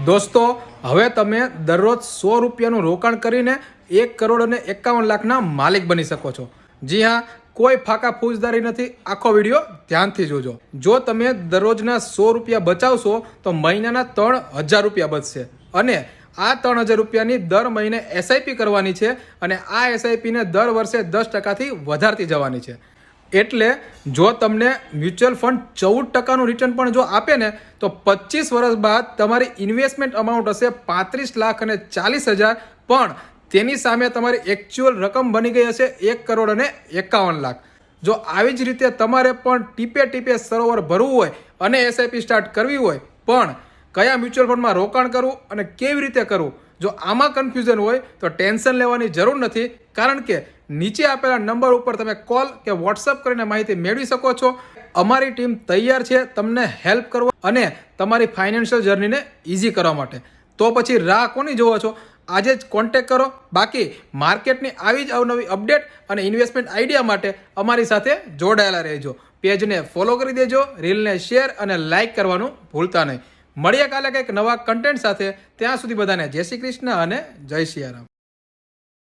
દોસ્તો, હવે તમે દરરોજ 100 રૂપિયાનું રોકાણ કરીને 1 કરોડ અને 51 લાખના માલિક બની શકો છો. જી હા, કોઈ ફાકા ફૂજદારી નથી. આખો વિડીયો ધ્યાનથી જોજો. જો તમે દરરોજના 100 રૂપિયા બચાવશો તો મહિનાના 3000 રૂપિયા બચશે અને આ 3000 રૂપિયાની દર મહિને એસઆઈપી કરવાની છે અને આ એસઆઈપીને દર વર્ષે 10%થી વધારતી જવાની છે. એટલે જો તમને મ્યુચ્યુઅલ ફંડ 14%નું રિટર્ન પણ જો આપે ને તો 25 વર્ષ બાદ તમારી ઇન્વેસ્ટમેન્ટ અમાઉન્ટ હશે 35 લાખ અને 40,000, પણ તેની સામે તમારી એકચ્યુઅલ રકમ બની ગઈ હશે 1 કરોડ અને 51 લાખ. જો આવી જ રીતે તમારે પણ ટીપે ટીપે સરોવર ભરવું હોય અને એસઆઈપી સ્ટાર્ટ કરવી હોય, પણ કયા મ્યુચ્યુઅલ ફંડમાં રોકાણ કરવું અને કેવી રીતે કરવું, જો આમાં કન્ફ્યુઝન હોય તો ટેન્શન લેવાની જરૂર નથી, કારણ કે નીચે આપેલા નંબર ઉપર તમે કોલ કે વોટ્સઅપ કરીને માહિતી મેળવી શકો છો. અમારી ટીમ તૈયાર છે તમને હેલ્પ કરવા અને તમારી ફાઇનાન્શિયલ જર્નીને ઇઝી કરવા માટે. તો પછી રાહ કોની જોવો છો? આજે જ કોન્ટેક્ટ કરો. બાકી માર્કેટની આવી જ અવનવી અપડેટ અને ઇન્વેસ્ટમેન્ટ આઈડિયા માટે અમારી સાથે જોડાયેલા રહેજો. પેજને ફોલો કરી દેજો, રીલને શેર અને લાઇક કરવાનું ભૂલતા નહીં. મળીએ કાલે કંઈક નવા કન્ટેન્ટ સાથે. ત્યાં સુધી બધાને જય શ્રી કૃષ્ણ અને જય સિયારામ.